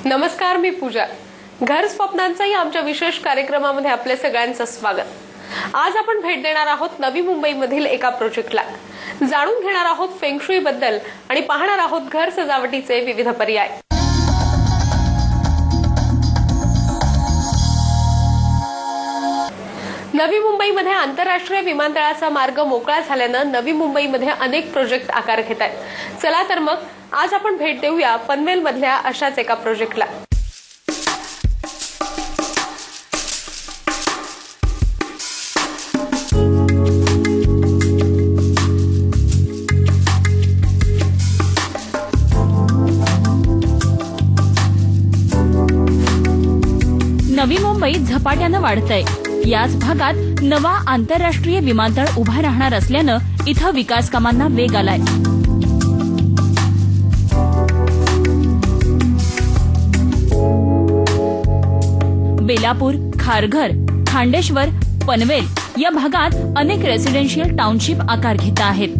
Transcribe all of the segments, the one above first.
नमस्कार, मी पूजा. घर स्वप्नांचा या आमच्या विशेष कार्यक्रमामध्ये आपले सगळ्यांचं स्वागत. आज आपण भेट देणार आहोत नवी मुंबईमधील एका प्रोजेक्टला. जाणून घेणार आहोत फेंगशुई बद्दल आणि पाहणार आहोत घर सजावटीचे विविध पर्याय. नवी मुंबईमध्ये आंतरराष्ट्रीय विमानतळाचा मार्ग मोकळा झाल्यानं नवी मुंबईमध्ये अनेक प्रोजेक्ट आकार घेत आहेत. चला तर मग आज आपण भेट देऊया पनवेल मधल्या अशाच एका प्रोजेक्टला. नवी मुंबई झपाट्यानं वाढतंय. याच भागात नवा आंतरराष्ट्रीय विमानतळ उभा राहणार असल्यानं इथं विकास कामांना वेग आलाय. बेलापूर, खारघर, खांडेश्वर, पनवेल या भागात अनेक रेसिडेन्शियल टाउनशिप आकार घेत आहेत.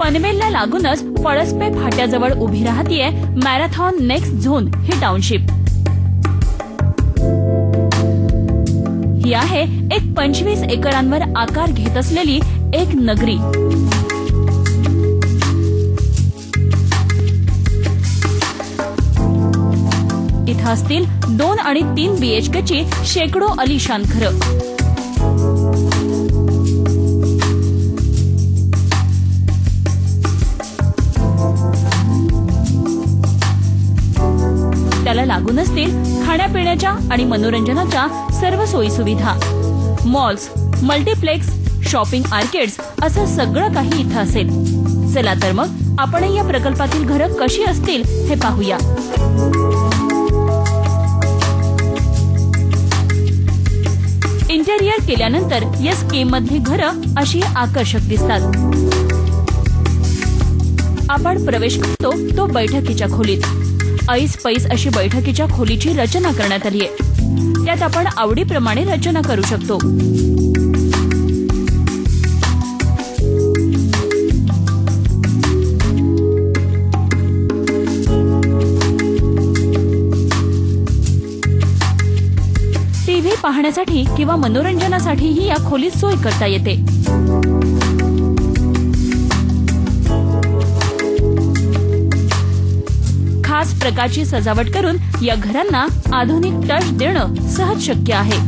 पनवेलला लागूनच पळसपे फाट्याजवळ उभी राहतीये मॅरेथॉन नेक्स्ट झोन ही टाउनशिप. ही आहे एक 25 एकरांवर आकार घेत असलेली एक नगरी. इथं असतील 2 आणि 3 BHKची शेकडो आलिशान घरं. त्याला लागून असतील खाण्यापिण्याच्या आणि मनोरंजनाच्या सर्व सोयी सुविधा. मॉल्स, मल्टीप्लेक्स, शॉपिंग आर्केड्स असं सगळं काही इथं असेल. चला तर मग आपण या प्रकल्पातील घरं कशी असतील हे पाहूया. इंटेरियर केल्यानंतर या स्कीम मधली घरं अशी आकर्षक दिसतात. आपण प्रवेश करतो तो बैठकीच्या खोलीत. ऐस पैस अशी बैठकीच्या खोलीची रचना करण्यात आली आहे. त्यात आपण आवडीप्रमाणे रचना करू शकतो. टीव्ही पाहण्यासाठी किंवा मनोरंजनासाठीही या खोलीत सोय करता येते. खास प्रकारची सजावट करून या घरांना आधुनिक टच देणं सहज शक्य आहे.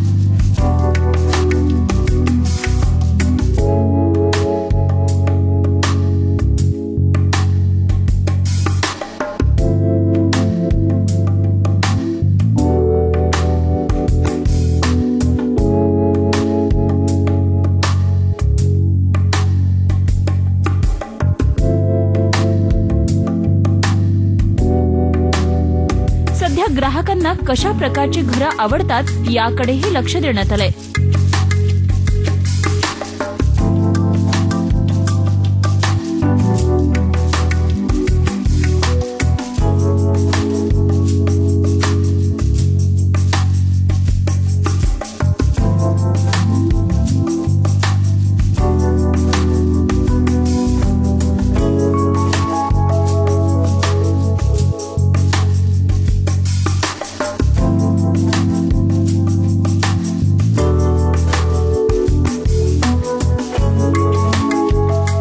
ग्राहकांना कशा प्रकारची घरं आवडतात याकडेही लक्ष देण्यात आलंय.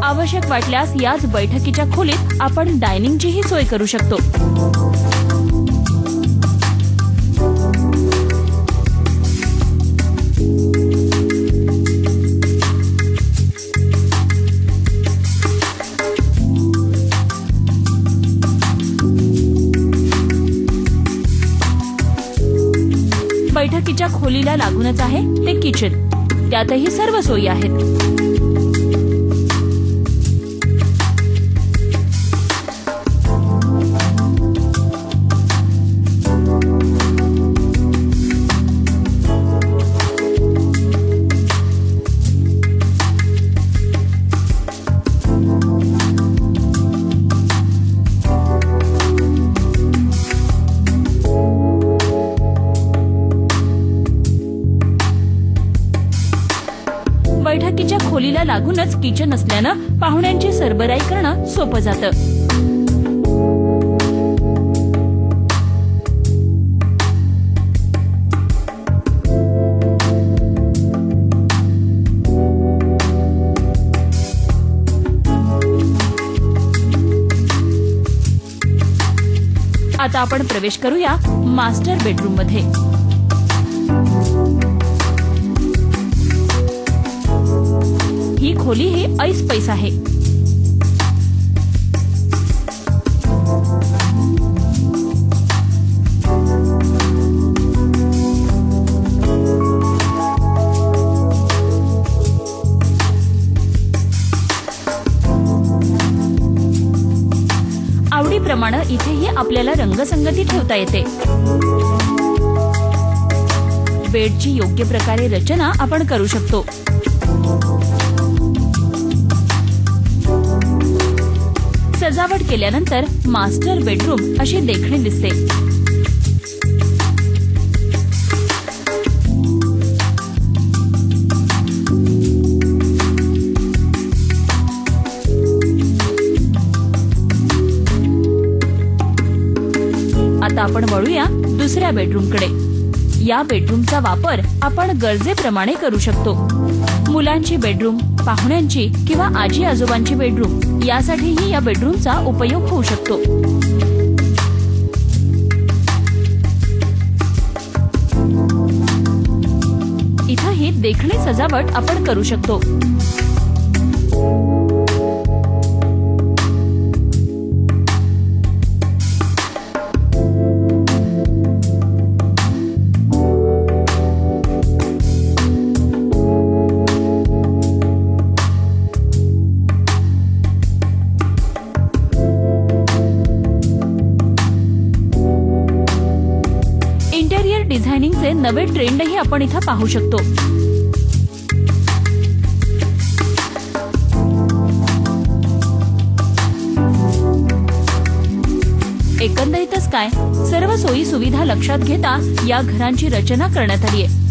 आवश्यक वाटल्यास याच बैठकीच्या खोलीत आपण डायनिंगचीही सोय करू शकतो. बैठकीच्या खोलीला लागूनच आहे ते किचन. त्यातही सर्व सोयी आहेत. बैठकीच्या खोलीला लागूनच किचन असल्यानं पाहुण्यांची सरबराई करणं सोपं जातं. आता आपण प्रवेश करूया मास्टर बेडरूम मध्ये. ही खोली ही ऐसपैस आहे. आवडीप्रमाणे इथेही आपल्याला रंगसंगती ठेवता येते. बेडची योग्य प्रकारे रचना आपण करू शकतो. सजावट केल्यानंतर मास्टर बेडरूम अशी देखणी दिसते. आता आपण वळूया दुसऱ्या बेडरूमकडे. या बेडरूमचा वापर आपण गरजेप्रमाणे करू शकतो. मुलांची बेडरूम, पाहुण्यांची किंवा आजी आजोबांची बेडरूम यासाठीही या बेडरूमचा उपयोग होऊ शकतो. इथंही देखणी सजावट आपण करू शकतो. इंटेरियर डिझायनिंगचे नवे ट्रेंडही आपण इथं पाहू शकतो. एकंदरीतच काय, सर्व सोयी सुविधा लक्षात घेता या घरांची रचना करण्यात आली आहे.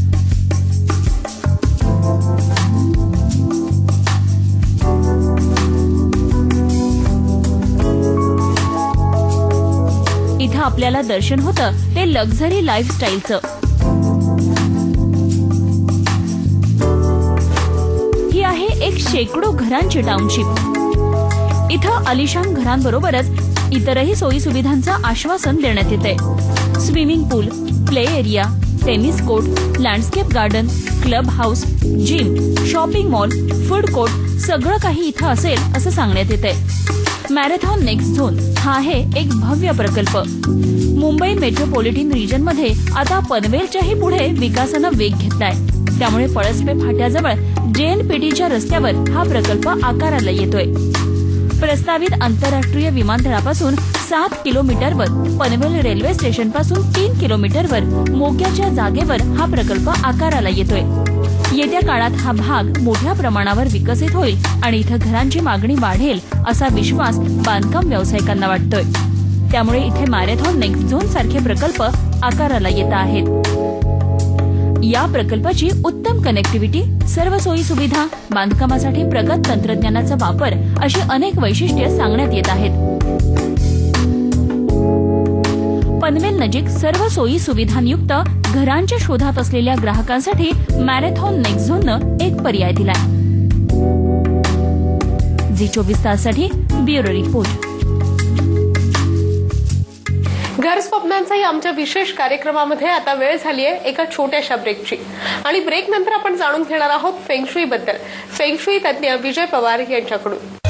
इथं आपल्याला दर्शन होतं ते लक्झरी लाईफस्टाईलचं. ही आहे एक शेकडो घरांची टाउनशिप. इथं आलिशान घरांबरोबरच इतरही सोयी सुविधांचं आश्वासन देण्यात येते. Swimming pool, play area, tennis court, landscape garden, club house, gym, shopping mall, food court सगळं काही इथं असेल असं सांगण्यात येते. मॅरेथॉन नेक्स्ट झोन हा आहे एक भव्य प्रकल्प. मुंबई मेट्रोपॉलिटन रिजनमध्ये आता पनवेलच्याही पुढे विकासानं वेग घेतलाय. त्यामुळे पळसपे फाट्याजवळ JNPTच्या रस्त्यावर हा प्रकल्प आकाराला येतोय. प्रस्तावित आंतरराष्ट्रीय विमानतळापासून 7 किलोमीटरवर, पनवेल रेल्वे स्टेशनपासून 3 किलोमीटरवर मोक्याच्या जागेवर हा प्रकल्प आकाराला येतोय. येत्या काळात हा भाग मोठ्या प्रमाणावर विकसित होईल आणि इथं घरांची मागणी वाढेल असा विश्वास बांधकाम व्यावसायिकांना वाटतोय. त्यामुळे इथे मॅरेथॉन नेक्स्ट झोन सारखे प्रकल्प आकाराला येत आहेत. या प्रकल्पाची उत्तम कनेक्टिव्हिटी, सर्व सोयी सुविधा, बांधकामासाठी प्रगत तंत्रज्ञानाचा वापर अशी अनेक वैशिष्ट्ये सांगण्यात येत आहेत. पनवेल नजीक सर्व सोयी सुविधांयुक्त घरांच्या शोधात असलेल्या ग्राहकांसाठी मॅरेथॉन नेक्स्ट झोननं एक पर्याय दिलाय. झी24 ताससाठी ब्युरो रिपोर्ट. घर स्वप्नांचा या आमच्या विशेष कार्यक्रमामध्ये आता वेळ झाली आहे एका छोट्याशा ब्रेकची. आणि ब्रेक नंतर आपण जाणून घेणार आहोत फेंगशुई बद्दल फेंगशुई तज्ञ विजय पवार यांच्याकडून.